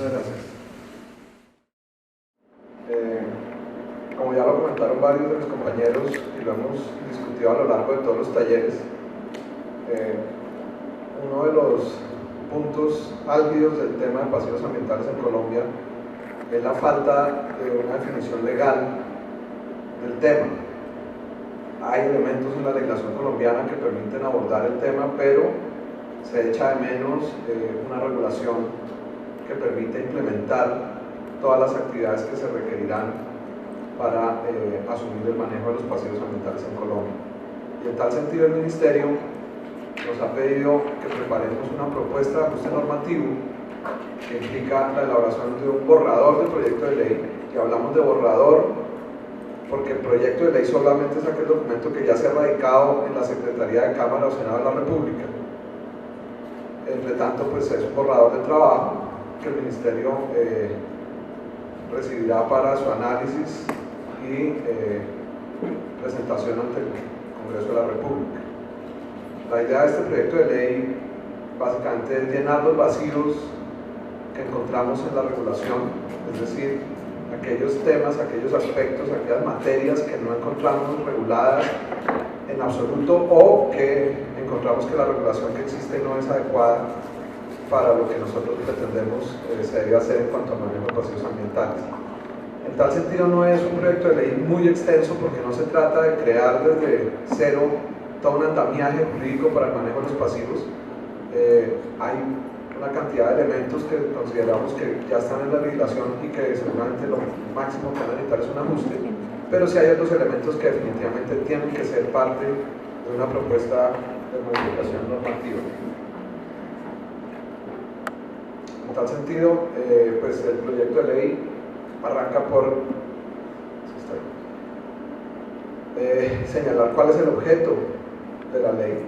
Muchas gracias. Como ya lo comentaron varios de mis compañeros y lo hemos discutido a lo largo de todos los talleres, uno de los puntos álgidos del tema de pasivos ambientales en Colombia es la falta de una definición legal del tema. Hay elementos en la legislación colombiana que permiten abordar el tema, pero se echa de menos una regulación que permite implementar todas las actividades que se requerirán para asumir el manejo de los pasivos ambientales en Colombia. Y en tal sentido el Ministerio nos ha pedido que preparemos una propuesta de ajuste normativo que implica la elaboración de un borrador del proyecto de ley. Y hablamos de borrador porque el proyecto de ley solamente es aquel documento que ya se ha radicado en la Secretaría de Cámara o Senado de la República. Entre tanto, pues es un borrador de trabajo que el Ministerio recibirá para su análisis y presentación ante el Congreso de la República. La idea de este proyecto de ley básicamente es llenar los vacíos que encontramos en la regulación, es decir, aquellos temas, aquellos aspectos, aquellas materias que no encontramos reguladas en absoluto o que encontramos que la regulación que existe no es adecuada para lo que nosotros pretendemos se debe hacer en cuanto al manejo de pasivos ambientales. En tal sentido no es un proyecto de ley muy extenso porque no se trata de crear desde cero todo un andamiaje jurídico para el manejo de los pasivos. Hay una cantidad de elementos que consideramos que ya están en la legislación y que seguramente lo máximo que van a necesitar es un ajuste, pero sí hay otros elementos que definitivamente tienen que ser parte de una propuesta de modificación normativa. En tal sentido, pues el proyecto de ley arranca por señalar cuál es el objeto de la ley,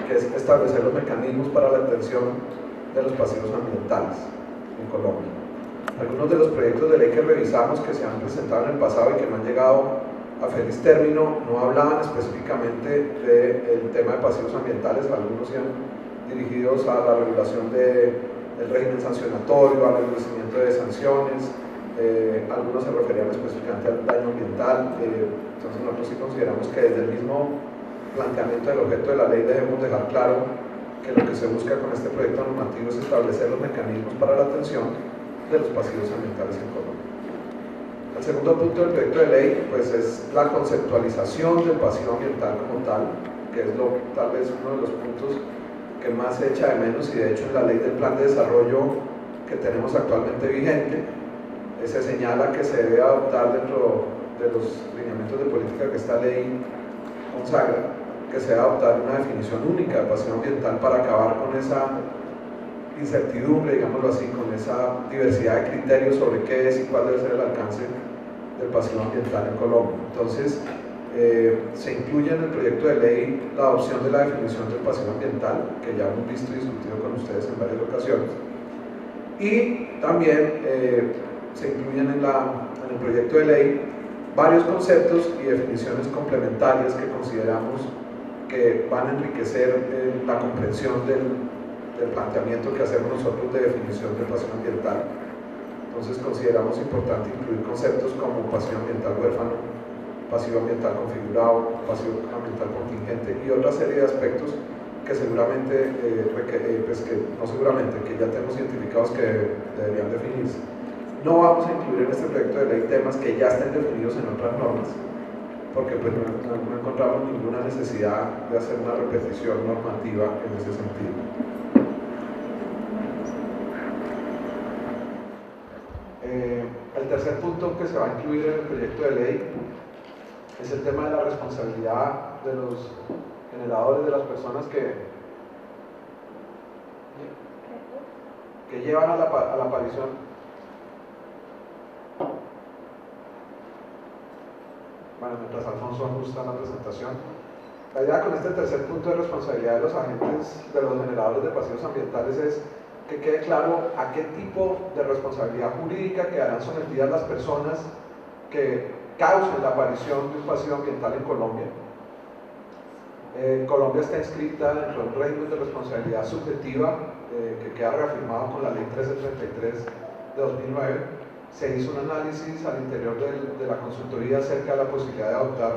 que es establecer los mecanismos para la atención de los pasivos ambientales en Colombia. Algunos de los proyectos de ley que revisamos que se han presentado en el pasado y que no han llegado a feliz término no hablaban específicamente del tema de pasivos ambientales. Algunos iban dirigidos a la regulación del régimen sancionatorio, al establecimiento de sanciones, algunos se referían específicamente al daño ambiental. Entonces nosotros sí consideramos que desde el mismo planteamiento del objeto de la ley debemos dejar claro que lo que se busca con este proyecto normativo es establecer los mecanismos para la atención de los pasivos ambientales en Colombia. El segundo punto del proyecto de ley pues, es la conceptualización del pasivo ambiental como tal, que es tal vez uno de los puntos que más se echa de menos, y de hecho en la ley del plan de desarrollo que tenemos actualmente vigente se señala que se debe adoptar dentro de los lineamientos de política que esta ley consagra, que se debe adoptar una definición única de pasivo ambiental para acabar con esa incertidumbre, digámoslo así, con esa diversidad de criterios sobre qué es y cuál debe ser el alcance del pasivo ambiental en Colombia. Entonces, se incluye en el proyecto de ley la adopción de la definición del pasivo ambiental, que ya hemos visto y discutido con ustedes en varias ocasiones, y también se incluyen en el proyecto de ley varios conceptos y definiciones complementarias que consideramos que van a enriquecer la comprensión del planteamiento que hacemos nosotros de definición del pasivo ambiental. Entonces consideramos importante incluir conceptos como pasivo ambiental huérfano, pasivo ambiental configurado, pasivo ambiental contingente y otra serie de aspectos que seguramente, que ya tenemos identificados que deberían definirse. No vamos a incluir en este proyecto de ley temas que ya estén definidos en otras normas, porque pues, no encontramos ninguna necesidad de hacer una repetición normativa en ese sentido. El tercer punto que se va a incluir en el proyecto de ley es el tema de la responsabilidad de los generadores, de las personas que llevan a la aparición. Bueno, mientras Alfonso ajusta la presentación, la idea con este tercer punto de responsabilidad de los agentes, de los generadores de pasivos ambientales, es que quede claro a qué tipo de responsabilidad jurídica quedarán sometidas las personas que causen la aparición de un pasivo ambiental en Colombia. Colombia está inscrita dentro de un régimen de responsabilidad subjetiva que queda reafirmado con la Ley 1333 de 2009, se hizo un análisis al interior de la consultoría acerca de la posibilidad de adoptar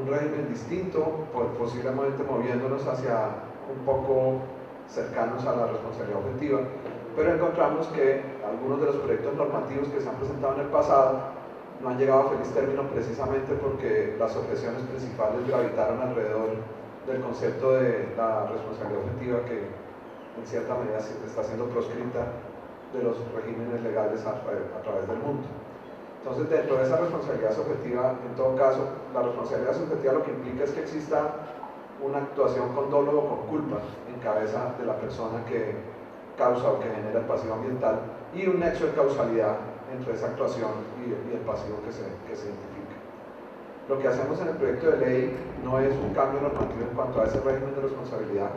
un régimen distinto, posiblemente moviéndonos hacia un poco cercanos a la responsabilidad objetiva, pero encontramos que algunos de los proyectos normativos que se han presentado en el pasado no han llegado a feliz término precisamente porque las objeciones principales gravitaron alrededor del concepto de la responsabilidad objetiva que en cierta medida está siendo proscrita de los regímenes legales a través del mundo. Entonces, dentro de esa responsabilidad subjetiva, en todo caso, la responsabilidad subjetiva lo que implica es que exista una actuación con dolo o con culpa en cabeza de la persona que causa o que genera el pasivo ambiental y un nexo de causalidad entre esa actuación y el pasivo que se identifica. Lo que hacemos en el proyecto de ley no es un cambio normativo en cuanto a ese régimen de responsabilidad,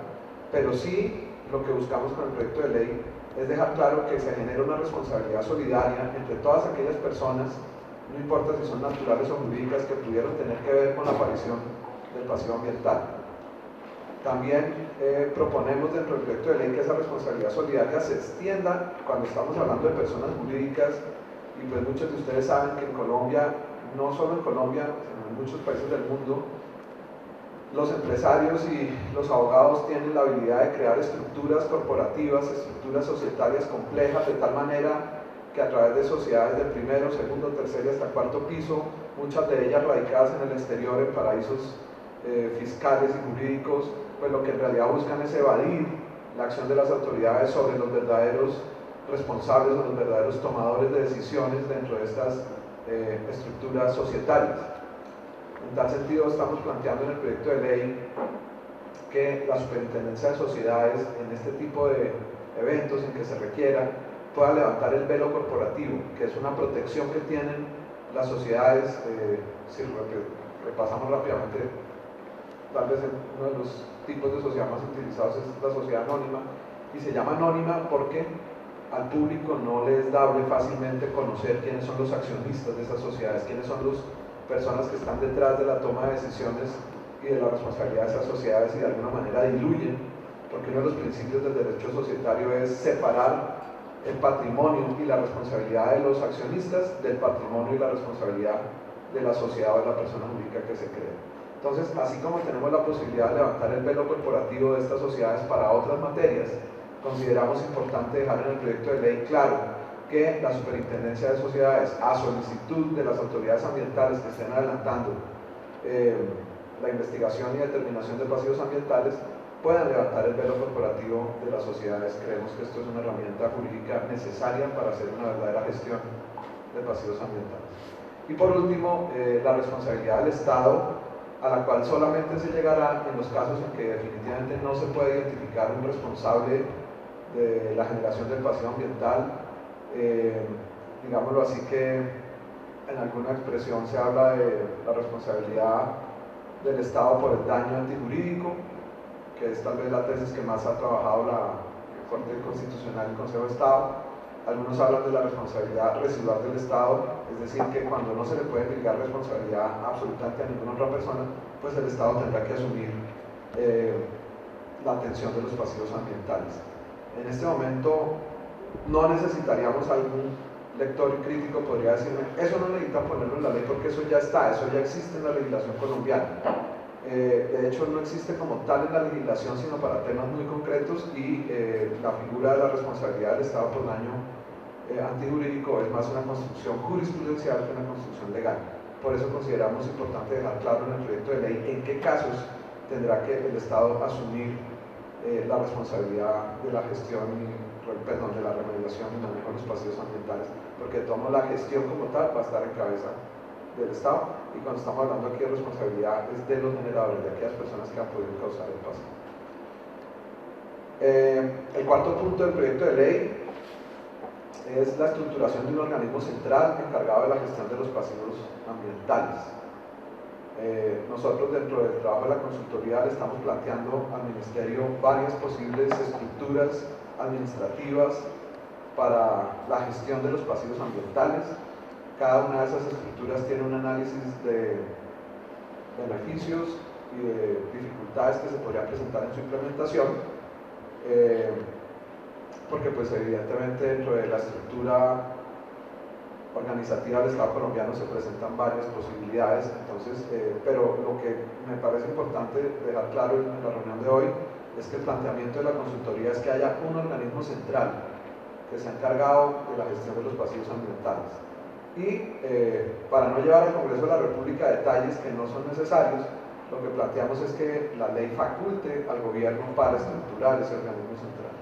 pero sí lo que buscamos con el proyecto de ley es dejar claro que se genera una responsabilidad solidaria entre todas aquellas personas, no importa si son naturales o jurídicas, que pudieron tener que ver con la aparición del pasivo ambiental. También proponemos dentro del proyecto de ley que esa responsabilidad solidaria se extienda cuando estamos hablando de personas jurídicas, y pues muchos de ustedes saben que en Colombia, no solo en Colombia, sino en muchos países del mundo, los empresarios y los abogados tienen la habilidad de crear estructuras corporativas, estructuras societarias complejas, de tal manera que a través de sociedades de primero, segundo, tercer y hasta cuarto piso, muchas de ellas radicadas en el exterior, en paraísos fiscales y jurídicos, pues lo que en realidad buscan es evadir la acción de las autoridades sobre los verdaderos responsables o los verdaderos tomadores de decisiones dentro de estas estructuras societarias. En tal sentido, estamos planteando en el proyecto de ley que la Superintendencia de Sociedades, en este tipo de eventos en que se requiera, pueda levantar el velo corporativo, que es una protección que tienen las sociedades. Si repasamos rápidamente, tal vez uno de los tipos de sociedad más utilizados es la sociedad anónima, y se llama anónima porque al público no les es dable fácilmente conocer quiénes son los accionistas de esas sociedades, quiénes son las personas que están detrás de la toma de decisiones y de la responsabilidad de esas sociedades, y de alguna manera diluyen, porque uno de los principios del derecho societario es separar el patrimonio y la responsabilidad de los accionistas del patrimonio y la responsabilidad de la sociedad o de la persona jurídica que se cree. Entonces, así como tenemos la posibilidad de levantar el velo corporativo de estas sociedades para otras materias, consideramos importante dejar en el proyecto de ley claro que la Superintendencia de Sociedades, a solicitud de las autoridades ambientales que estén adelantando la investigación y determinación de pasivos ambientales, puedan levantar el velo corporativo de las sociedades. Creemos que esto es una herramienta jurídica necesaria para hacer una verdadera gestión de pasivos ambientales. Y por último, la responsabilidad del Estado, a la cual solamente se llegará en los casos en que definitivamente no se puede identificar un responsable de la generación del pasivo ambiental. Digámoslo así, que en alguna expresión se habla de la responsabilidad del Estado por el daño antijurídico, que es tal vez la tesis que más ha trabajado la Corte Constitucional y el Consejo de Estado. Algunos hablan de la responsabilidad residual del Estado, es decir, que cuando no se le puede aplicar responsabilidad absolutamente a ninguna otra persona, pues el Estado tendrá que asumir la atención de los pasivos ambientales. En este momento no necesitaríamos algún lector crítico podría decirme, eso no necesita ponerlo en la ley porque eso ya está, eso ya existe en la legislación colombiana. De hecho, no existe como tal en la legislación, sino para temas muy concretos, y la figura de la responsabilidad del Estado por daño antijurídico es más una construcción jurisprudencial que una construcción legal. Por eso consideramos importante dejar claro en el proyecto de ley en qué casos tendrá que el Estado asumir la responsabilidad de la gestión de la remediación y manejo de los pasivos ambientales, porque tomo la gestión como tal va a estar en cabeza del Estado, y cuando estamos hablando aquí de responsabilidad es de los generadores, de aquellas personas que han podido causar el pasivo. El cuarto punto del proyecto de ley es la estructuración de un organismo central encargado de la gestión de los pasivos ambientales. Nosotros, dentro del trabajo de la consultoría, le estamos planteando al Ministerio varias posibles estructuras administrativas para la gestión de los pasivos ambientales. Cada una de esas estructuras tiene un análisis de beneficios y de dificultades que se podrían presentar en su implementación. porque pues evidentemente dentro de la estructura organizativa del Estado colombiano se presentan varias posibilidades, entonces, pero lo que me parece importante dejar claro en la reunión de hoy es que el planteamiento de la consultoría es que haya un organismo central que se ha encargado de la gestión de los pasivos ambientales. Y para no llevar al Congreso de la República detalles que no son necesarios, lo que planteamos es que la ley faculte al gobierno para estructurar ese organismo central.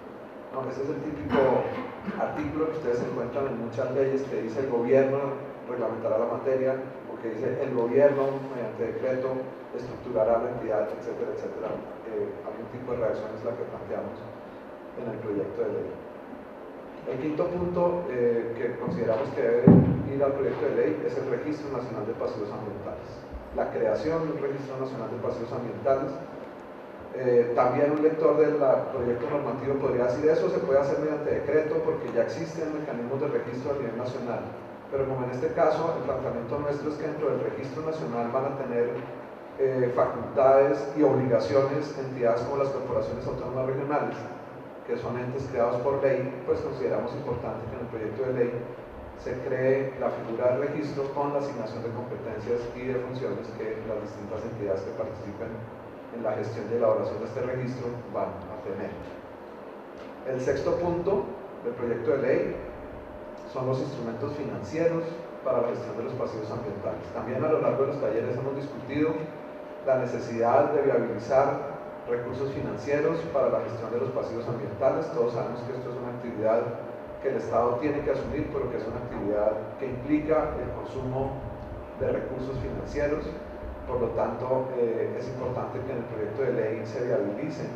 ¿No? Ese es el típico artículo que ustedes encuentran en muchas leyes que dice el gobierno reglamentará la materia, o que dice el gobierno mediante decreto estructurará la entidad, etcétera, etcétera. Algún tipo de reacción es la que planteamos en el proyecto de ley. El quinto punto que consideramos que debe ir al proyecto de ley es el Registro Nacional de Pasivos Ambientales. La creación de un Registro Nacional de Pasivos Ambientales. También un lector del proyecto normativo podría decir eso se puede hacer mediante decreto porque ya existen mecanismos de registro a nivel nacional. Pero como en este caso, el planteamiento nuestro es que dentro del Registro Nacional van a tener facultades y obligaciones entidades como las corporaciones autónomas regionales, que son entes creados por ley, pues consideramos importante que en el proyecto de ley se cree la figura del registro con la asignación de competencias y de funciones que las distintas entidades que participen en la gestión y elaboración de este registro van a tener. El sexto punto del proyecto de ley son los instrumentos financieros para la gestión de los pasivos ambientales. También a lo largo de los talleres hemos discutido la necesidad de viabilizar recursos financieros para la gestión de los pasivos ambientales. Todos sabemos que esto es una actividad que el Estado tiene que asumir, pero que es una actividad que implica el consumo de recursos financieros. Por lo tanto, es importante que en el proyecto de ley se viabilicen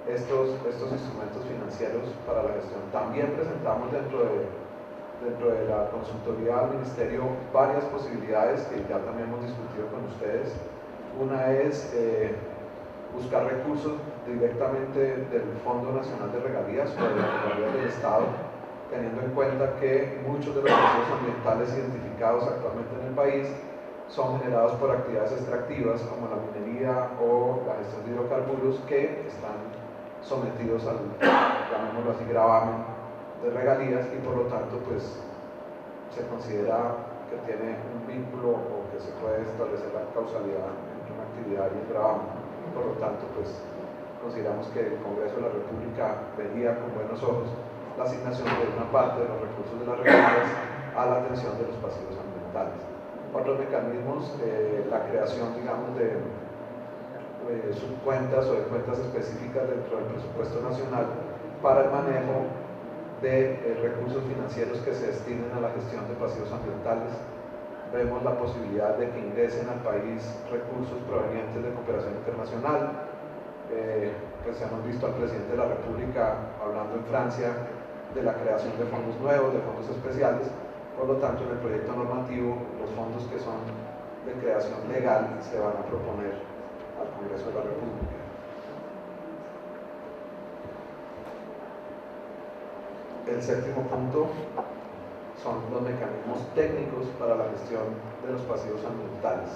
estos instrumentos financieros para la gestión. También presentamos dentro de la consultoría al Ministerio varias posibilidades que ya también hemos discutido con ustedes. Una es buscar recursos directamente del Fondo Nacional de Regalías o de las regalías del Estado, teniendo en cuenta que muchos de los pasivos ambientales identificados actualmente en el país son generados por actividades extractivas como la minería o la gestión de hidrocarburos que están sometidos al, llamémoslo así, gravamen de regalías y por lo tanto pues se considera que tiene un vínculo o que se puede establecer la causalidad entre una actividad y el gravamen. Por lo tanto pues consideramos que el Congreso de la República vería con buenos ojos la asignación de una parte de los recursos de las regalías a la atención de los pasivos ambientales. Otros mecanismos, la creación digamos de subcuentas o de cuentas específicas dentro del presupuesto nacional para el manejo de recursos financieros que se destinen a la gestión de pasivos ambientales. Vemos la posibilidad de que ingresen al país recursos provenientes de cooperación internacional. Pues hemos visto al presidente de la República hablando en Francia de la creación de fondos nuevos, de fondos especiales. Por lo tanto, en el proyecto normativo, los fondos que son de creación legal se van a proponer al Congreso de la República. El séptimo punto son los mecanismos técnicos para la gestión de los pasivos ambientales.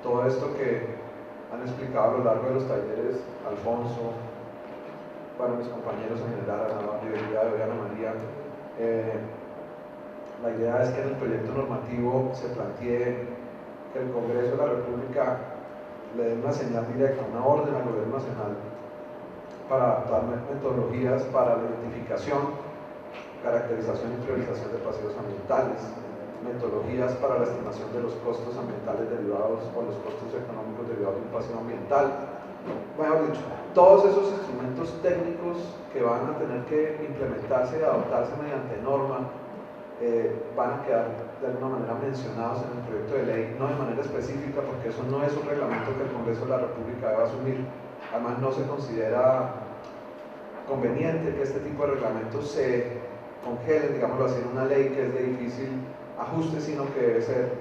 Todo esto que han explicado a lo largo de los talleres Alfonso, bueno, mis compañeros en general, Ana María y Ana María, la idea es que en el proyecto normativo se plantee que el Congreso de la República le dé una señal directa, una orden al Gobierno Nacional para adoptar metodologías para la identificación, caracterización y priorización de pasivos ambientales, metodologías para la estimación de los costos ambientales derivados o los costos económicos derivados de un pasivo ambiental. Mejor dicho, todos esos instrumentos técnicos que van a tener que implementarse y adoptarse mediante norma van a quedar de alguna manera mencionados en el proyecto de ley, no de manera específica porque eso no es un reglamento que el Congreso de la República deba asumir. Además no se considera conveniente que este tipo de reglamentos se congelen, digámoslo así, en una ley que es de difícil ajuste, sino que debe ser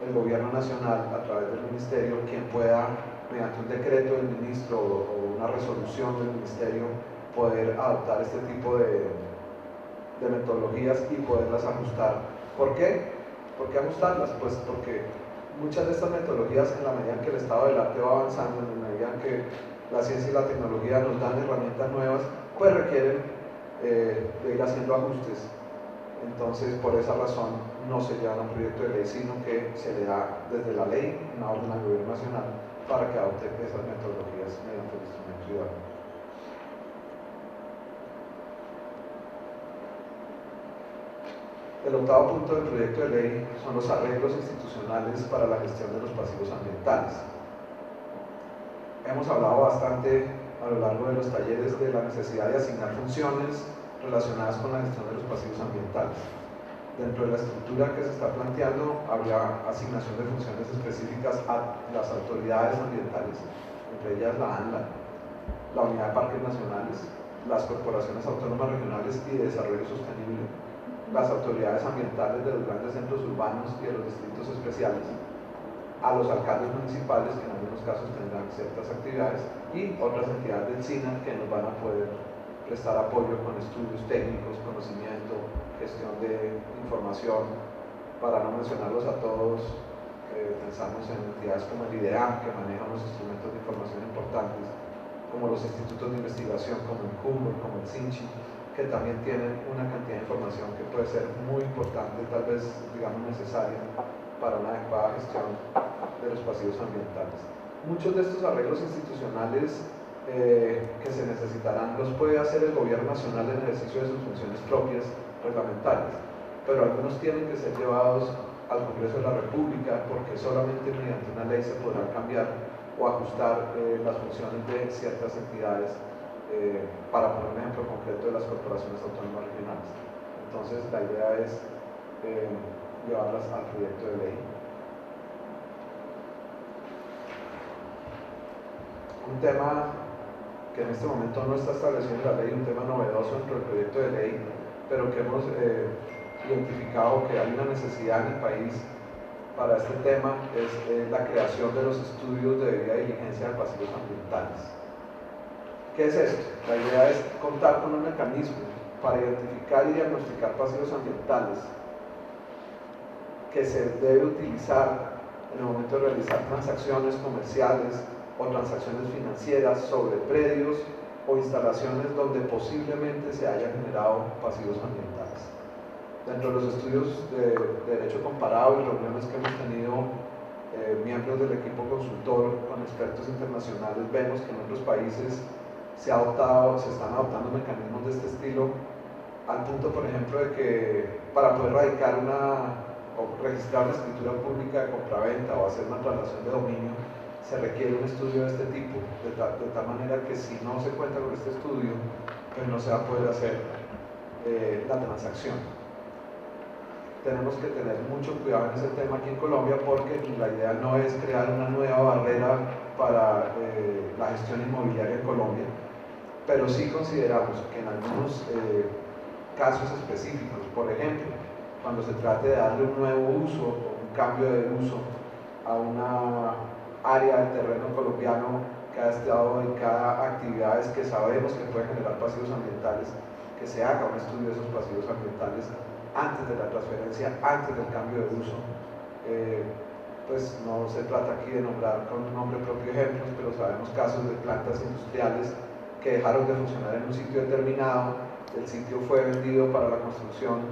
el Gobierno Nacional a través del Ministerio quien pueda, mediante un decreto del ministro o una resolución del Ministerio, poder adoptar este tipo de metodologías y poderlas ajustar. ¿Por qué? ¿Por qué ajustarlas? Pues porque muchas de estas metodologías, en la medida en que el estado del arte va avanzando, en la medida en que la ciencia y la tecnología nos dan herramientas nuevas, pues requieren de ir haciendo ajustes. Entonces, por esa razón, no se lleva a un proyecto de ley, sino que se le da desde la ley una orden al gobierno nacional para que adopte esas metodologías mediante el instrumento idóneo. El octavo punto del proyecto de ley son los arreglos institucionales para la gestión de los pasivos ambientales. Hemos hablado bastante a lo largo de los talleres de la necesidad de asignar funciones relacionadas con la gestión de los pasivos ambientales. Dentro de la estructura que se está planteando, habría asignación de funciones específicas a las autoridades ambientales, entre ellas la ANLA, la Unidad de Parques Nacionales, las corporaciones autónomas regionales y de desarrollo sostenible, las autoridades ambientales de los grandes centros urbanos y de los distritos especiales, a los alcaldes municipales, que en algunos casos tendrán ciertas actividades, y otras entidades del SINA que nos van a poder prestar apoyo con estudios técnicos, conocimiento, gestión de información. Para no mencionarlos a todos, pensamos en entidades como el IDEAM, que manejan los instrumentos de información importantes, como los institutos de investigación, como el CUMBO, como el CINCHI, que también tienen una cantidad de información que puede ser muy importante, tal vez, digamos, necesaria para una adecuada gestión de los pasivos ambientales. Muchos de estos arreglos institucionales que se necesitarán los puede hacer el gobierno nacional en ejercicio de sus funciones propias reglamentarias, pero algunos tienen que ser llevados al Congreso de la República, porque solamente mediante una ley se podrá cambiar o ajustar las funciones de ciertas entidades, para poner un ejemplo concreto de las corporaciones autónomas regionales. Entonces la idea es llevarlas al proyecto de ley. Un tema que en este momento no está establecido en la ley, un tema novedoso dentro del proyecto de ley, pero que hemos identificado que hay una necesidad en el país para este tema, es la creación de los estudios de debida diligencia de pasivos ambientales. ¿Qué es esto? La idea es contar con un mecanismo para identificar y diagnosticar pasivos ambientales que se debe utilizar en el momento de realizar transacciones comerciales o transacciones financieras sobre predios o instalaciones donde posiblemente se hayan generado pasivos ambientales. Dentro de los estudios de derecho comparado y reuniones que hemos tenido miembros del equipo consultor con expertos internacionales, vemos que en otros países se están adoptando mecanismos de este estilo, al punto, por ejemplo, de que para poder radicar o registrar una escritura pública de compraventa o hacer una traslación de dominio, se requiere un estudio de este tipo, de tal manera que si no se cuenta con este estudio, pues no se va a poder hacer la transacción. Tenemos que tener mucho cuidado en ese tema aquí en Colombia, porque la idea no es crear una nueva barrera para la gestión inmobiliaria en Colombia, pero sí consideramos que en algunos casos específicos, por ejemplo, cuando se trate de darle un nuevo uso o un cambio de uso a una área del terreno colombiano que ha estado dedicada a actividades que sabemos que pueden generar pasivos ambientales, que se haga un estudio de esos pasivos ambientales antes de la transferencia, antes del cambio de uso. Pues no se trata aquí de nombrar con un nombre propio ejemplos, pero sabemos casos de plantas industriales que dejaron de funcionar en un sitio determinado, el sitio fue vendido para la construcción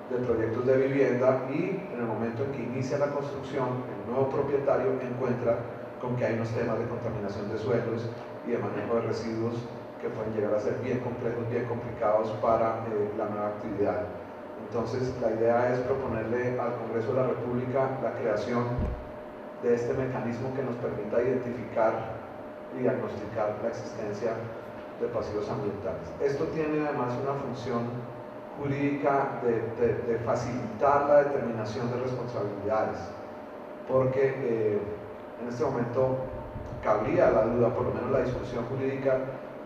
de proyectos de vivienda y en el momento en que inicia la construcción, el nuevo propietario encuentra con que hay unos temas de contaminación de suelos y de manejo de residuos que pueden llegar a ser bien complejos, bien complicados para la nueva actividad. Entonces la idea es proponerle al Congreso de la República la creación de este mecanismo que nos permita identificar y diagnosticar la existencia de pasivos ambientales. Esto tiene además una función jurídica de facilitar la determinación de responsabilidades, porque en este momento cabría la duda, por lo menos la discusión jurídica,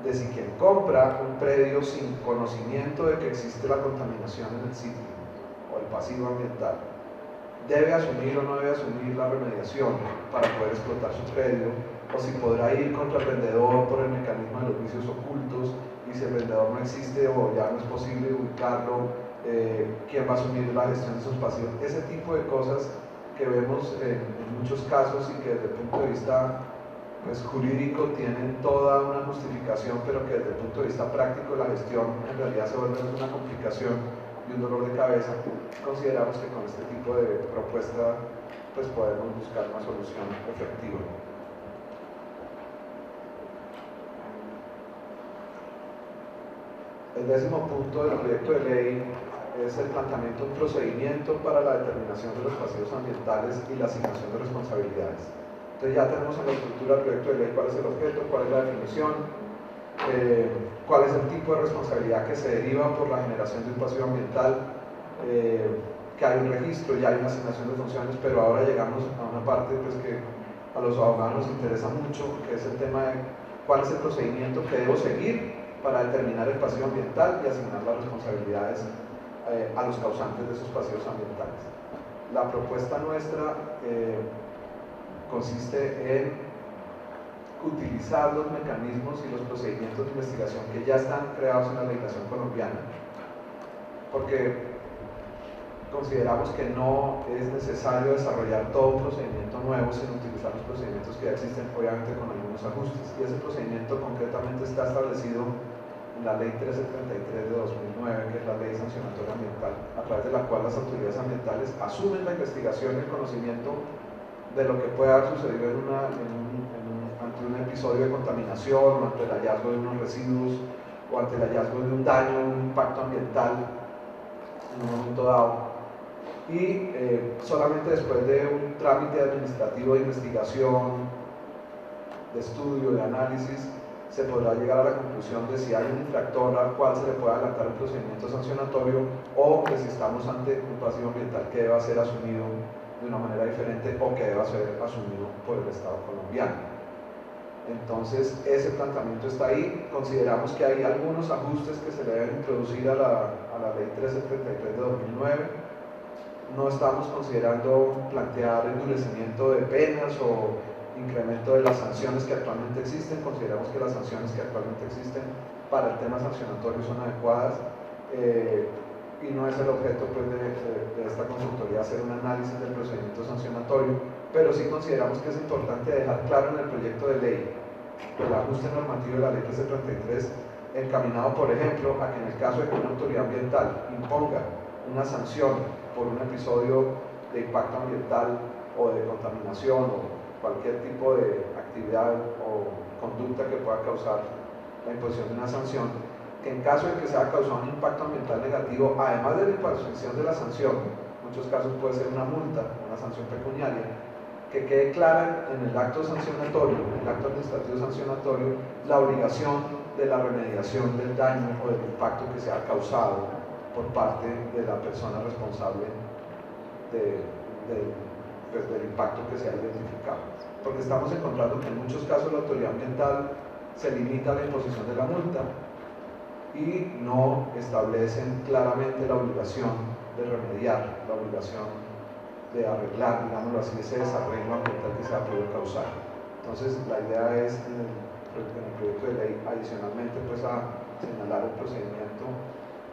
de si quien compra un predio sin conocimiento de que existe la contaminación en el sitio o el pasivo ambiental debe asumir o no debe asumir la remediación para poder explotar su predio, o si podrá ir contra el vendedor por el mecanismo de los vicios ocultos, y si el vendedor no existe o ya no es posible ubicarlo, quién va a asumir la gestión de esos pasivos. Ese tipo de cosas que vemos en muchos casos y que desde el punto de vista pues, jurídico tienen toda una justificación, pero que desde el punto de vista práctico la gestión en realidad se vuelve una complicación y un dolor de cabeza, consideramos que con este tipo de propuesta pues podemos buscar una solución efectiva. El 10º punto del proyecto de ley es el planteamiento de un procedimiento para la determinación de los pasivos ambientales y la asignación de responsabilidades. Entonces ya tenemos en la estructura del proyecto de ley cuál es el objeto, cuál es la definición, cuál es el tipo de responsabilidad que se deriva por la generación de un pasivo ambiental, que hay un registro, ya hay una asignación de funciones, pero ahora llegamos a una parte pues, que a los abogados nos interesa mucho, que es el tema de cuál es el procedimiento que debo seguir para determinar el pasivo ambiental y asignar las responsabilidades a los causantes de esos pasivos ambientales. La propuesta nuestra consiste en utilizar los mecanismos y los procedimientos de investigación que ya están creados en la legislación colombiana, porque consideramos que no es necesario desarrollar todo un procedimiento nuevo sin utilizar los procedimientos que ya existen, obviamente con algunos ajustes, y ese procedimiento concretamente está establecido en la Ley 1333 de 2009, que es la Ley Sancionatoria Ambiental, a través de la cual las autoridades ambientales asumen la investigación y el conocimiento de lo que pueda haber sucedido ante un episodio de contaminación, o ante el hallazgo de unos residuos, o ante el hallazgo de un daño, un impacto ambiental en un momento dado. Y solamente después de un trámite administrativo de investigación, de estudio, de análisis, se podrá llegar a la conclusión de si hay un infractor al cual se le puede adelantar un procedimiento sancionatorio, o que si estamos ante un pasivo ambiental que deba ser asumido de una manera diferente o que deba ser asumido por el Estado colombiano. Entonces ese planteamiento está ahí. Consideramos que hay algunos ajustes que se le deben introducir a la Ley 1333 de 2009. No estamos considerando plantear endurecimiento de penas o incremento de las sanciones que actualmente existen. Consideramos que las sanciones que actualmente existen para el tema sancionatorio son adecuadas, y no es el objeto pues, de esta consultoría hacer un análisis del procedimiento sancionatorio, pero sí consideramos que es importante dejar claro en el proyecto de ley el ajuste normativo de la Ley 1333, encaminado por ejemplo a que en el caso de que una autoridad ambiental imponga una sanción por un episodio de impacto ambiental o de contaminación o cualquier tipo de actividad o conducta que pueda causar la imposición de una sanción, que en caso de que se haya causado un impacto ambiental negativo, además de la imposición de la sanción, en muchos casos puede ser una multa, una sanción pecuniaria, que quede clara en el acto sancionatorio, en el acto administrativo sancionatorio, la obligación de la remediación del daño o del impacto que se ha causado por parte de la persona responsable del impacto que se ha identificado. Porque estamos encontrando que en muchos casos la autoridad ambiental se limita a la imposición de la multa y no establecen claramente la obligación de remediar, la obligación de arreglar, digámoslo así, ese desarreglo ambiental que se ha podido causar. Entonces la idea es en el proyecto de ley adicionalmente pues a señalar el procedimiento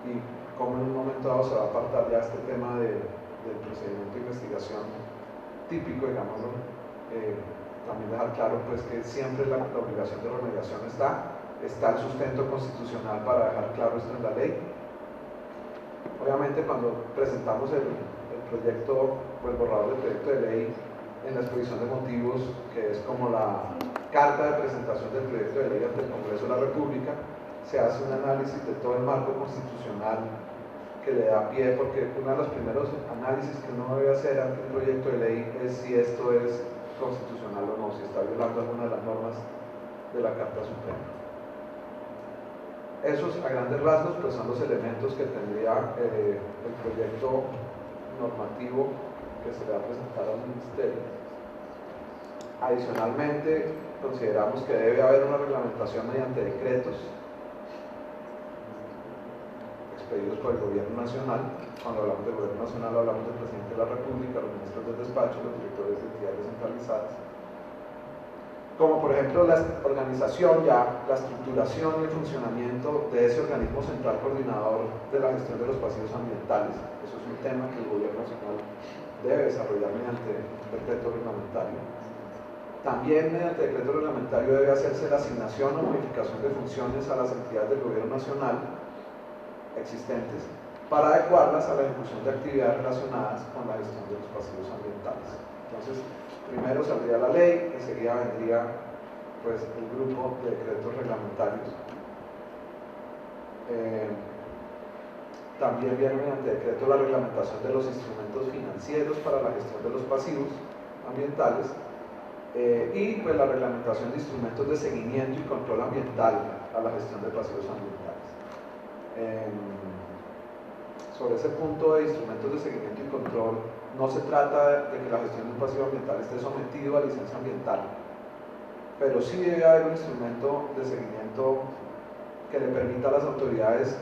y cómo en un momento dado se va a apartar ya este tema del procedimiento de investigación típico, digámoslo, también dejar claro pues que siempre la obligación de remediación está el sustento constitucional para dejar claro esto en la ley. Obviamente cuando presentamos el proyecto o el borrador del proyecto de ley en la exposición de motivos, que es como la carta de presentación del proyecto de ley ante el Congreso de la República, se hace un análisis de todo el marco constitucional que le da pie, porque uno de los primeros análisis que uno debe hacer ante un proyecto de ley es si esto es constitucional o no, si está violando alguna de las normas de la Carta Suprema. Esos a grandes rasgos pues son los elementos que tendría el proyecto normativo que se le va a presentar al Ministerio. Adicionalmente, consideramos que debe haber una reglamentación mediante decretos expedidos por el Gobierno Nacional. Cuando hablamos del Gobierno Nacional hablamos del Presidente de la República, los ministros del despacho, los directores de entidades descentralizadas, como por ejemplo la organización, ya la estructuración y el funcionamiento de ese organismo central coordinador de la gestión de los pasivos ambientales. Eso es un tema que el Gobierno Nacional debe desarrollar mediante un decreto reglamentario. También mediante decreto reglamentario debe hacerse la asignación o modificación de funciones a las entidades del gobierno nacional existentes para adecuarlas a la ejecución de actividades relacionadas con la gestión de los pasivos ambientales. Entonces, primero saldría la ley, enseguida vendría pues, el grupo de decretos reglamentarios. También viene mediante decreto la reglamentación de los instrumentos financieros para la gestión de los pasivos ambientales y pues, la reglamentación de instrumentos de seguimiento y control ambiental a la gestión de pasivos ambientales. Sobre ese punto de instrumentos de seguimiento y control, no se trata de que la gestión de un pasivo ambiental esté sometido a licencia ambiental, pero sí debe haber un instrumento de seguimiento que le permita a las autoridades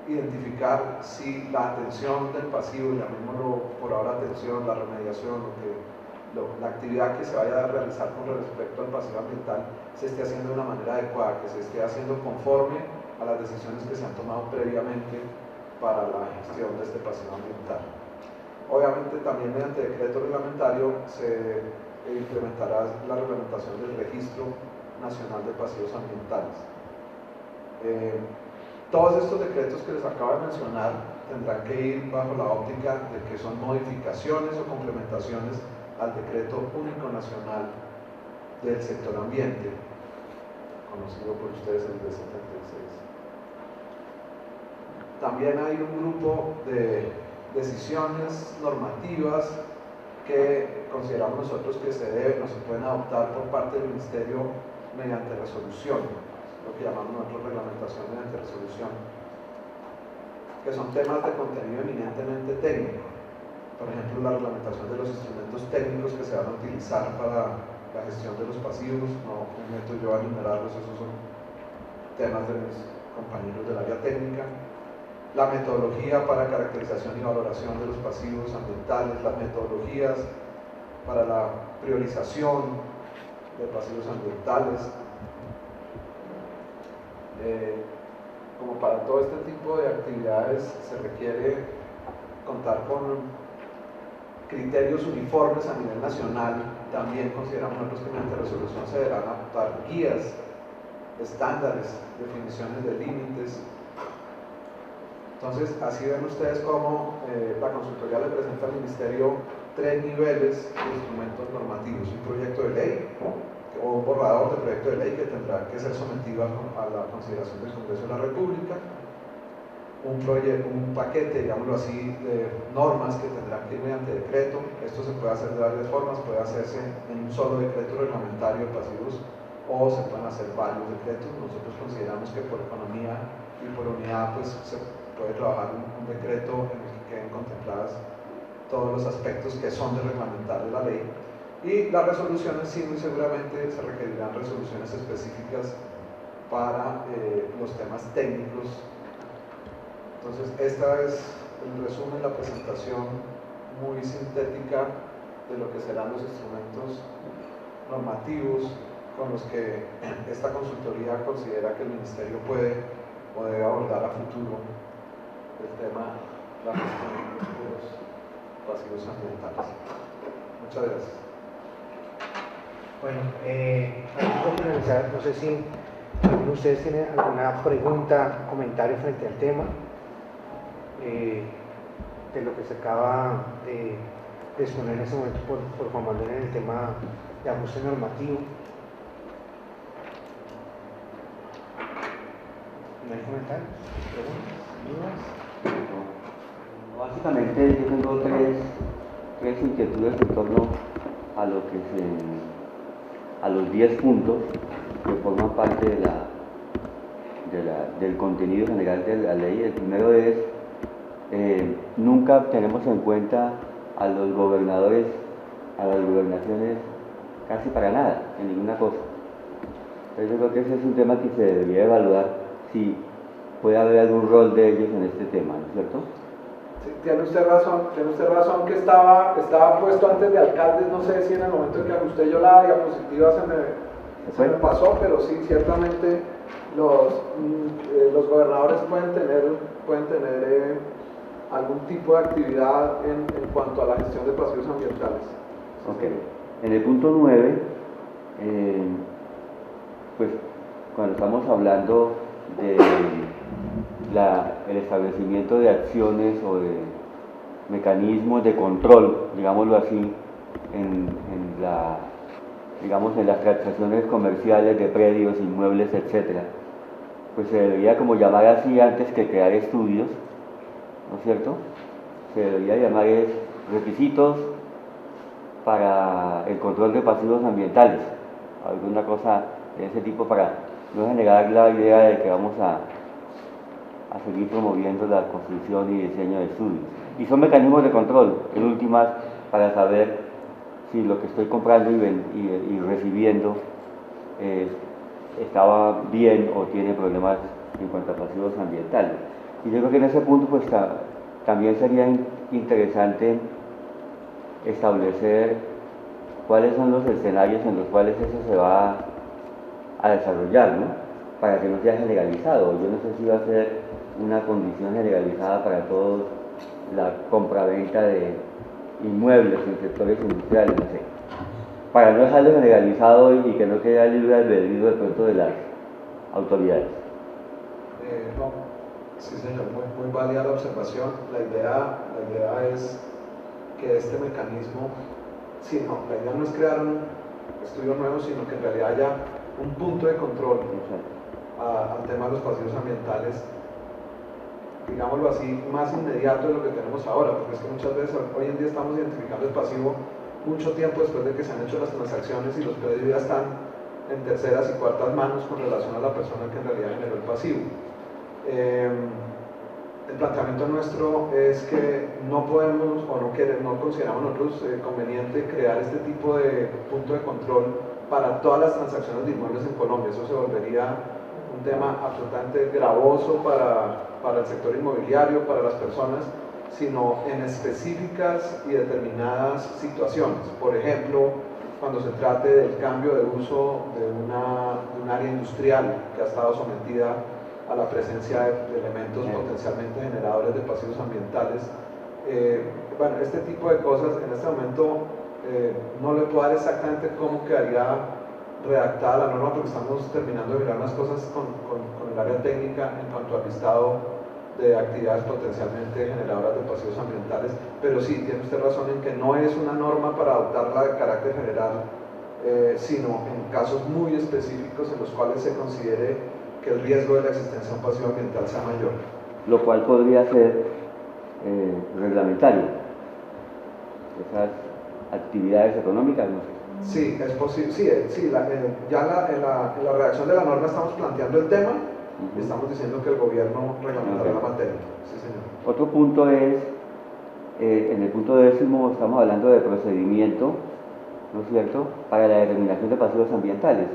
identificar si la atención del pasivo, llamémoslo por ahora atención, la remediación, la actividad que se vaya a realizar con respecto al pasivo ambiental se esté haciendo de una manera adecuada, que se esté haciendo conforme a las decisiones que se han tomado previamente para la gestión de este pasivo ambiental. Obviamente también mediante decreto reglamentario se implementará la reglamentación del Registro Nacional de Pasivos Ambientales. Todos estos decretos que les acabo de mencionar tendrán que ir bajo la óptica de que son modificaciones o complementaciones al Decreto Único Nacional del Sector Ambiente, conocido por ustedes el D76. También hay un grupo de decisiones normativas que consideramos nosotros que se deben o se pueden adoptar por parte del Ministerio mediante resolución, lo que llamamos nosotros reglamentación mediante resolución, que son temas de contenido eminentemente técnico. Por ejemplo, la reglamentación de los instrumentos técnicos que se van a utilizar para la gestión de los pasivos. No me meto yo a enumerarlos, esos son temas de mis compañeros del área técnica. La metodología para caracterización y valoración de los pasivos ambientales, las metodologías para la priorización de pasivos ambientales. Como para todo este tipo de actividades se requiere contar con criterios uniformes a nivel nacional. También consideramos nosotros que mediante resolución se deberán adoptar guías, estándares, definiciones de límites. Entonces, así ven ustedes cómo la consultoría le presenta al Ministerio 3 niveles de instrumentos normativos: un proyecto de ley o un borrador de proyecto de ley que tendrá que ser sometido a la consideración del Congreso de la República, un paquete, digámoslo así, de normas que tendrán que ir mediante decreto. Esto se puede hacer de varias formas, puede hacerse en un solo decreto reglamentario de pasivos o se pueden hacer varios decretos. Nosotros consideramos que por economía y por unidad pues se puede trabajar un decreto en el que queden contempladas todos los aspectos que son de reglamentar de la ley, y las resoluciones sí muy seguramente se requerirán resoluciones específicas para los temas técnicos. Entonces esta es el resumen, la presentación muy sintética de lo que serán los instrumentos normativos con los que esta consultoría considera que el Ministerio puede o debe abordar a futuro el tema de la gestión de los pasivos ambientales. Muchas gracias. Bueno, antes de finalizar, no sé si alguno de ustedes tiene alguna pregunta, comentario frente al tema de lo que se acaba de exponer en este momento por Juan Manuel en el tema de ajuste normativo. ¿No hay comentarios? ¿Preguntas? ¿Dudas? Básicamente yo tengo tres inquietudes en torno a lo que a los 10 puntos que forman parte del contenido general de la ley. El primero es, nunca tenemos en cuenta a los gobernadores, a las gobernaciones casi para nada, en ninguna cosa. Entonces yo creo que ese es un tema que se debería evaluar si puede haber algún rol de ellos en este tema, ¿no es cierto? Sí, tiene usted razón que estaba puesto antes de alcaldes. No sé si en el momento en que ajusté yo la diapositiva se me pasó, pero sí, ciertamente los gobernadores pueden tener algún tipo de actividad en cuanto a la gestión de pasivos ambientales. Ok. En el punto 9, pues cuando estamos hablando de el establecimiento de acciones o de mecanismos de control, digámoslo así, en las transacciones comerciales de predios, inmuebles, etcétera, pues se debería como llamar así antes que crear estudios, ¿no es cierto? Se debería llamar requisitos para el control de pasivos ambientales, alguna cosa de ese tipo, para no generar la idea de que vamos a seguir promoviendo la construcción y diseño de estudios. Y son mecanismos de control, en últimas, para saber si lo que estoy comprando y recibiendo estaba bien o tiene problemas en cuanto a pasivos ambientales. Y yo creo que en ese punto pues también sería interesante establecer cuáles son los escenarios en los cuales eso se va a desarrollar, ¿no? Para que no sea generalizado. Yo no sé si va a ser una condición generalizada para todos la compraventa de inmuebles en sectores industriales, no sé, para no dejarlo generalizado y que no quede libre albedrío de pronto de las autoridades. No, sí señor, muy válida la observación. La idea es que este mecanismo, sí, no, la idea no es crear un estudio nuevo, sino que en realidad haya un punto de control al tema de los pasivos ambientales, digámoslo así, más inmediato de lo que tenemos ahora, porque es que muchas veces hoy en día estamos identificando el pasivo mucho tiempo después de que se han hecho las transacciones y los predios ya están en terceras y cuartas manos con relación a la persona que en realidad generó el pasivo. El planteamiento nuestro es que no podemos o no consideramos nosotros conveniente crear este tipo de punto de control para todas las transacciones de inmuebles en Colombia. Eso se volvería un tema absolutamente gravoso para el sector inmobiliario, para las personas, sino en específicas y determinadas situaciones. Por ejemplo, cuando se trate del cambio de uso de un área industrial que ha estado sometida a la presencia de elementos potencialmente generadores de pasivos ambientales. Bueno, este tipo de cosas en este momento no le puedo dar exactamente cómo quedaría redactada la norma, porque estamos terminando de mirar unas cosas con el área técnica en cuanto al listado de actividades potencialmente generadoras de pasivos ambientales, pero sí, tiene usted razón en que no es una norma para adoptarla de carácter general, sino en casos muy específicos en los cuales se considere que el riesgo de la existencia de un pasivo ambiental sea mayor. Lo cual podría ser reglamentario, esas actividades económicas, no sé. Sí, es posible, sí, ya en la redacción de la norma estamos planteando el tema y estamos diciendo que el gobierno reglamentará la materia. Sí, señor. Otro punto es, en el punto 10 estamos hablando de procedimiento, ¿no es cierto?, para la determinación de pasivos ambientales.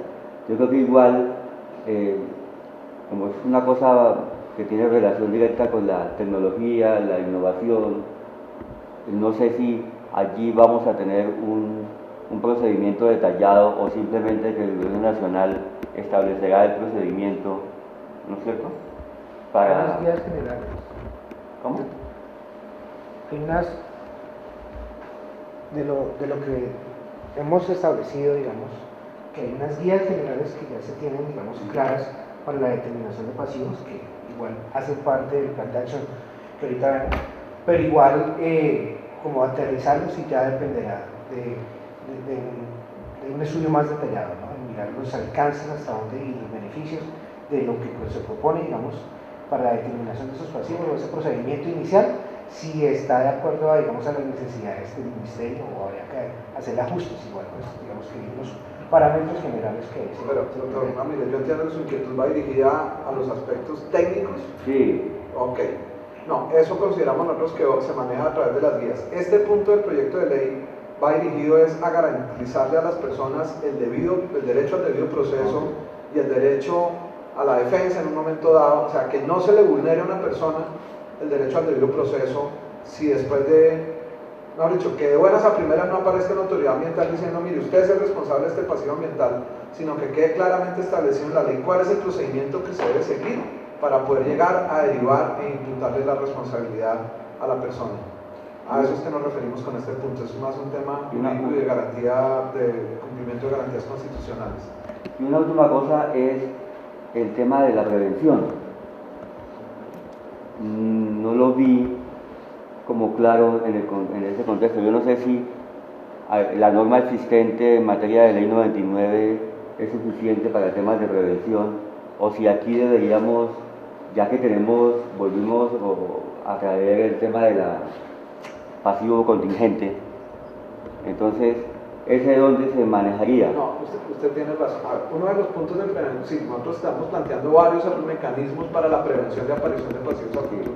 Yo creo que igual, como es una cosa que tiene relación directa con la tecnología, la innovación, no sé si allí vamos a tener un procedimiento detallado o simplemente que el gobierno nacional establecerá el procedimiento, ¿no es cierto?, para... Unas guías generales. ¿Cómo? Hay unas de lo que hemos establecido, digamos, que hay unas guías generales que ya se tienen, digamos, claras para la determinación de pasivos, que igual hacen parte del plan de acción que ahorita vemos, pero igual como aterrizarlos y ya dependerá de un estudio más detallado, ¿no? De mirar los alcances hasta dónde y los beneficios de lo que pues, se propone, digamos, para la determinación de esos pasivos o ese procedimiento inicial, si está de acuerdo a, digamos, a las necesidades del ministerio o habría que hacer ajustes, igual, pues, digamos que los parámetros generales que es. Pero, doctor, mire, yo entiendo que su inquietud va dirigida a los aspectos técnicos. Sí. Ok. No, eso consideramos nosotros que se maneja a través de las guías. Este punto del proyecto de ley va dirigido a garantizarle a las personas el derecho al debido proceso y el derecho a la defensa en un momento dado, o sea, que no se le vulnere a una persona el derecho al debido proceso si después de, mejor dicho, que de buenas a primeras no aparezca la autoridad ambiental diciendo, mire, usted es el responsable de este pasivo ambiental, sino que quede claramente establecido en la ley cuál es el procedimiento que se debe seguir para poder llegar a derivar e imputarle la responsabilidad a la persona. A eso es que nos referimos con este punto, es más un tema jurídico y de garantía, de cumplimiento de garantías constitucionales. Y una última cosa es el tema de la prevención. No lo vi como claro en ese contexto. Yo no sé si la norma existente en materia de ley 99 es suficiente para temas de prevención, o si aquí deberíamos, ya que volvimos a traer el tema de la pasivo contingente, entonces, ¿ese dónde se manejaría? No, usted tiene razón. Uno de los puntos de prevención, sí, nosotros estamos planteando varios mecanismos para la prevención de aparición de pasivos a futuro,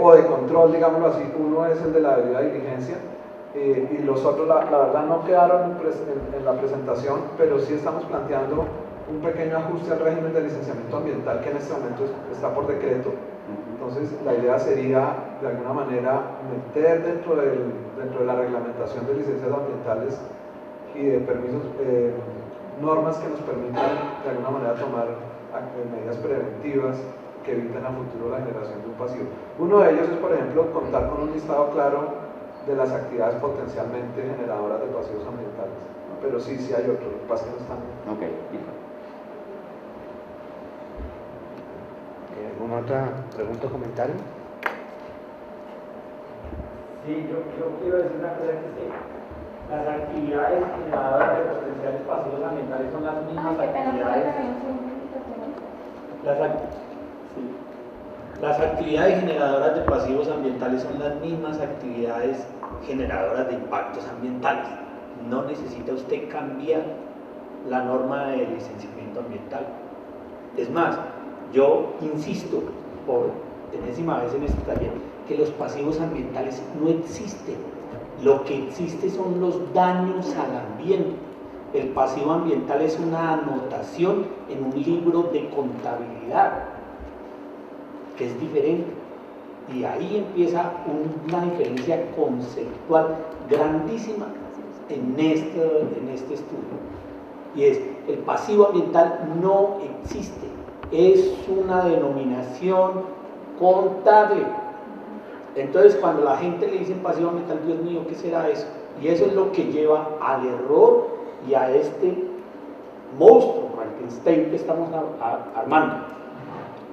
o de control, digámoslo así. Uno es el de la debida diligencia, y los otros, la verdad, no quedaron en la presentación, pero sí estamos planteando un pequeño ajuste al régimen de licenciamiento ambiental que en este momento está por decreto. Entonces, la idea sería, de alguna manera, meter dentro de la reglamentación de licencias ambientales y de permisos, normas que nos permitan, de alguna manera, tomar medidas preventivas que eviten a futuro la generación de un pasivo. Uno de ellos es, por ejemplo, contar con un listado claro de las actividades potencialmente generadoras de pasivos ambientales. Pero sí hay otros, lo que pasa es que no están. Ok, listo. ¿Alguna otra pregunta o comentario? Sí, yo quiero decir una cosa, que las actividades generadoras de potenciales pasivos ambientales son las mismas actividades. Las actividades generadoras de pasivos ambientales son las mismas actividades generadoras de impactos ambientales. No necesita usted cambiar la norma de licenciamiento ambiental. Es más, yo insisto por enésima vez en este taller que los pasivos ambientales no existen. Lo que existe son los daños al ambiente. El pasivo ambiental es una anotación en un libro de contabilidad, que es diferente. Y ahí empieza una diferencia conceptual grandísima en este estudio. Y es, el pasivo ambiental no existe, es una denominación contable. Entonces, cuando la gente le dice pasivo ambiental, Dios mío, ¿qué será eso? Y eso es lo que lleva al error y a este monstruo, Frankenstein, que estamos armando.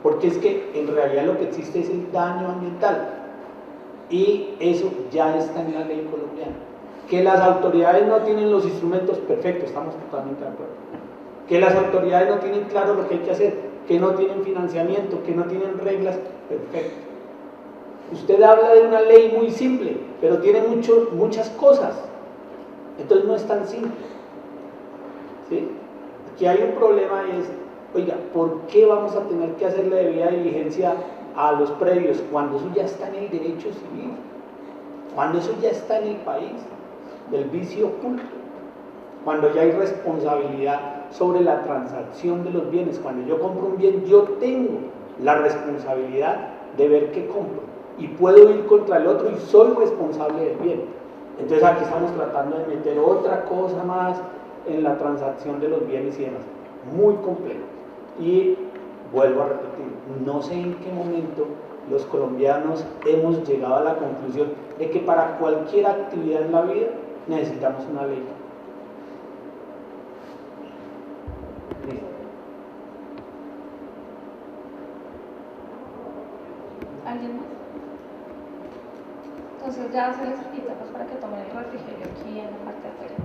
Porque es que en realidad lo que existe es el daño ambiental. Y eso ya está en la ley colombiana. Que las autoridades no tienen los instrumentos perfectos, estamos totalmente de acuerdo. Que las autoridades no tienen claro lo que hay que hacer, que no tienen financiamiento, que no tienen reglas, perfecto. Usted habla de una ley muy simple, pero tiene muchas cosas. Entonces no es tan simple. ¿Sí? Aquí hay un problema y es, oiga, ¿por qué vamos a tener que hacerle debida diligencia a los predios cuando eso ya está en el derecho civil? Cuando eso ya está en el país, del vicio oculto. Cuando ya hay responsabilidad sobre la transacción de los bienes. Cuando yo compro un bien, yo tengo la responsabilidad de ver qué compro. Y puedo ir contra el otro y soy responsable del bien. Entonces aquí estamos tratando de meter otra cosa más en la transacción de los bienes y demás. Muy complejo. Y vuelvo a repetir, no sé en qué momento los colombianos hemos llegado a la conclusión de que para cualquier actividad en la vida necesitamos una ley. Listo. ¿Alguien más? Entonces ya se les invita pues, para que tomen el refrigerio aquí en la parte de afuera.